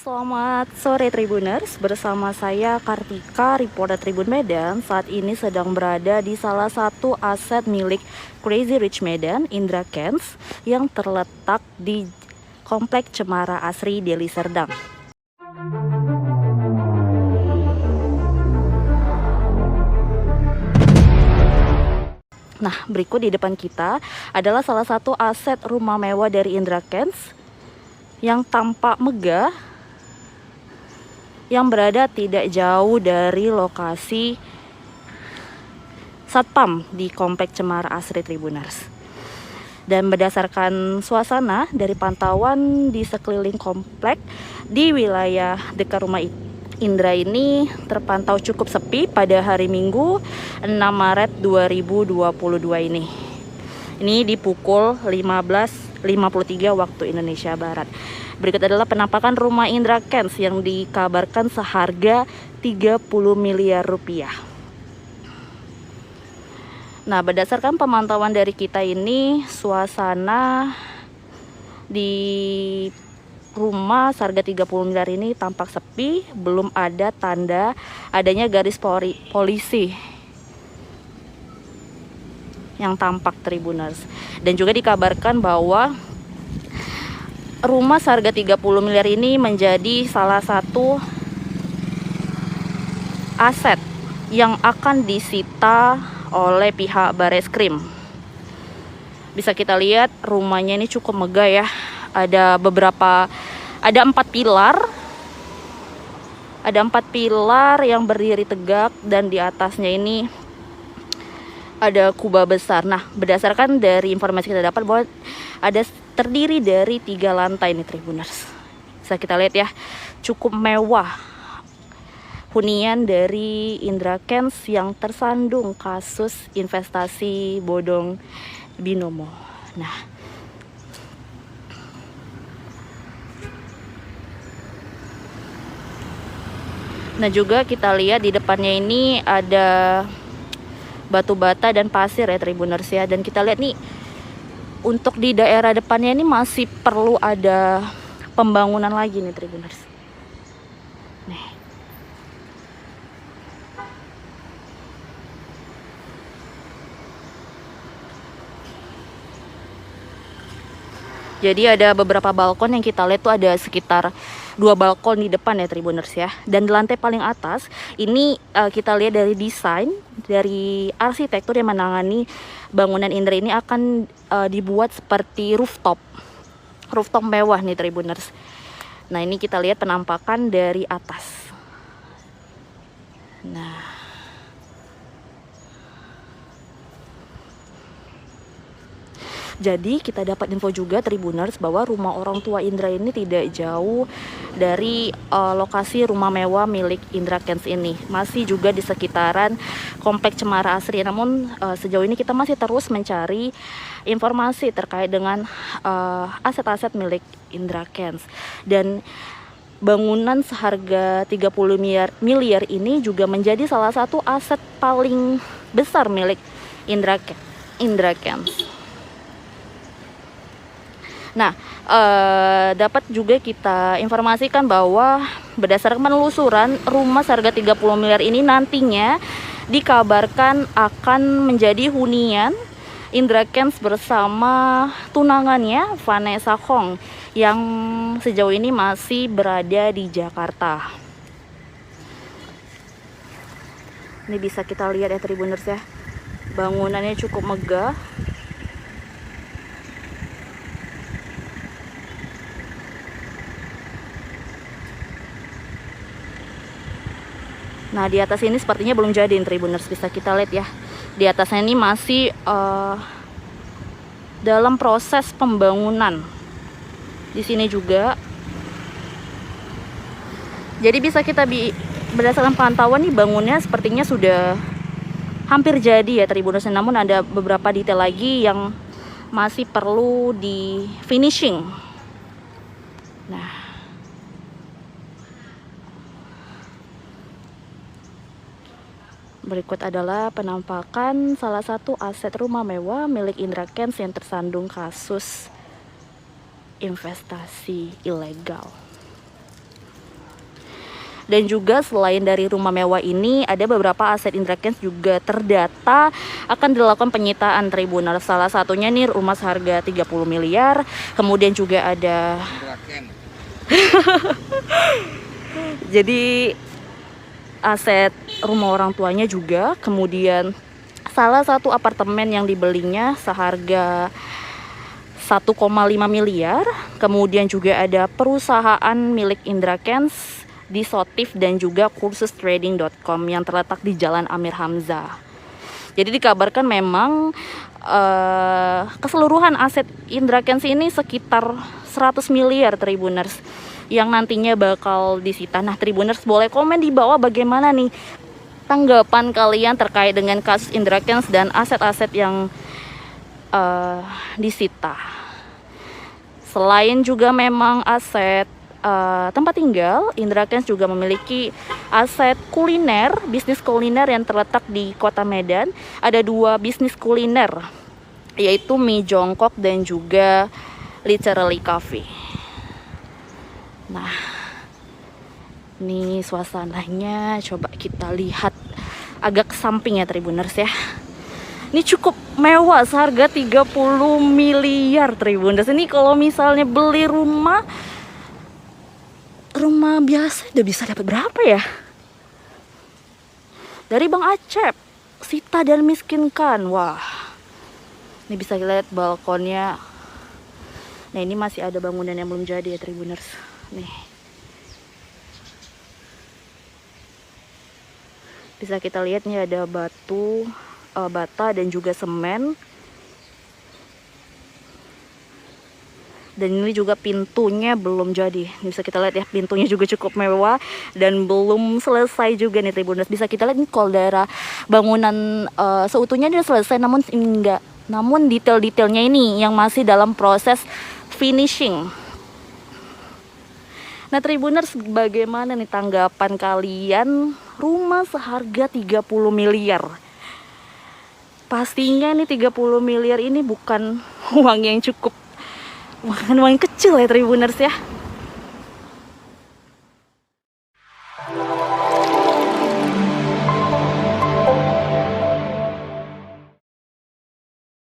Selamat sore Tribuners, bersama saya Kartika, reporter Tribun Medan. Saat ini sedang berada di salah satu aset milik Crazy Rich Medan, Indra Kents, yang terletak di Komplek Cemara Asri, Deli Serdang. Nah, berikut di depan kita adalah salah satu aset rumah mewah dari Indra Kents yang tampak megah, yang berada tidak jauh dari lokasi Satpam di Komplek Cemara Asri Tribuners. Dan berdasarkan suasana dari pantauan di sekeliling komplek di wilayah dekat rumah Indra ini terpantau cukup sepi pada hari Minggu 6 Maret 2022 ini. Ini di pukul 15.53 waktu Indonesia Barat. Berikut adalah penampakan rumah Indra Kents yang dikabarkan seharga 30 miliar rupiah. Nah, berdasarkan pemantauan dari kita ini, suasana di rumah seharga 30 miliar ini tampak sepi, belum ada tanda adanya garis polisi yang tampak Tribuners. Dan juga dikabarkan bahwa rumah seharga 30 miliar ini menjadi salah satu aset yang akan disita oleh pihak Bareskrim. Bisa kita lihat rumahnya ini cukup megah ya. Ada 4 pilar. Ada 4 pilar yang berdiri tegak dan di atasnya ini ada kubah besar. Nah, berdasarkan dari informasi kita dapat bahwa ada terdiri dari 3 lantai nih Tribuners. Bisa kita lihat ya, cukup mewah hunian dari Indra Kents yang tersandung kasus investasi bodong binomo. Nah, juga kita lihat di depannya ini ada batu bata dan pasir ya Tribuners ya. Dan kita lihat nih, untuk di daerah depannya ini masih perlu ada pembangunan lagi nih Tribuners. Nih. Jadi ada beberapa balkon yang kita lihat tuh ada sekitar 2 balkon di depan ya Tribuners ya. Dan di lantai paling atas ini kita lihat dari desain dari arsitektur yang menangani bangunan Indra ini akan dibuat seperti rooftop mewah nih Tribuners. Nah, ini kita lihat penampakan dari atas. Nah, jadi kita dapat info juga Tribuners bahwa rumah orang tua Indra ini tidak jauh dari lokasi rumah mewah milik Indra Kents ini. Masih juga di sekitaran Komplek Cemara Asri. Namun sejauh ini kita masih terus mencari informasi terkait dengan aset-aset milik Indra Kents. Dan bangunan seharga 30 miliar ini juga menjadi salah satu aset paling besar milik Indra Kents. Nah, dapat juga kita informasikan bahwa berdasarkan penelusuran, rumah seharga 30 miliar ini nantinya dikabarkan akan menjadi hunian Indra Kents bersama tunangannya Vanessa Hong yang sejauh ini masih berada di Jakarta. Ini bisa kita lihat ya Tribuners ya, bangunannya cukup megah. Nah, di atas ini sepertinya belum jadi Tribuners, bisa kita lihat ya. Di atasnya ini masih dalam proses pembangunan. Di sini juga. Jadi bisa kita berdasarkan pantauan nih, bangunnya sepertinya sudah hampir jadi ya Tribuners. Namun ada beberapa detail lagi yang masih perlu di finishing. Nah, berikut adalah penampakan salah satu aset rumah mewah milik Indra Kents yang tersandung kasus investasi ilegal. Dan juga selain dari rumah mewah ini, ada beberapa aset Indra Kents juga terdata akan dilakukan penyitaan Tribuners. Salah satunya nih rumah seharga 30 miliar. Kemudian juga ada jadi aset rumah orang tuanya juga. Kemudian salah satu apartemen yang dibelinya seharga 1,5 miliar. Kemudian juga ada perusahaan milik Indra Kents di Sotif dan juga kursustrading.com yang terletak di Jalan Amir Hamzah. Jadi dikabarkan memang keseluruhan aset Indra Kents ini sekitar 100 miliar Tribuners yang nantinya bakal disita. Nah, Tribuners boleh komen di bawah bagaimana nih tanggapan kalian terkait dengan kasus Indra Kents dan aset-aset yang disita. Selain juga memang aset tempat tinggal, Indra Kents juga memiliki aset kuliner, bisnis kuliner yang terletak di Kota Medan. Ada 2 bisnis kuliner, yaitu mie jongkok dan juga literally cafe. Nah, ini suasananya coba kita lihat agak ke samping ya Tribuners ya. Ini cukup mewah, seharga 30 miliar Tribuners. Ini kalau misalnya beli rumah biasa udah bisa dapat berapa ya? Dari Bang Acep, Sita dan Miskinkan. Wah, ini bisa lihat balkonnya. Nah, ini masih ada bangunan yang belum jadi ya Tribuners. Nih, bisa kita lihat nih ada batu bata dan juga semen. Dan ini juga pintunya belum jadi. Ini bisa kita lihat ya, pintunya juga cukup mewah dan belum selesai juga nih Tribuners. Bisa kita lihat nih kaldera bangunan seutuhnya dia selesai, namun enggak. Namun detail-detailnya ini yang masih dalam proses finishing. Nah Tribuners, bagaimana nih tanggapan kalian rumah seharga 30 miliar? Pastinya nih 30 miliar ini bukan uang yang cukup, bukan uang kecil ya Tribuners ya.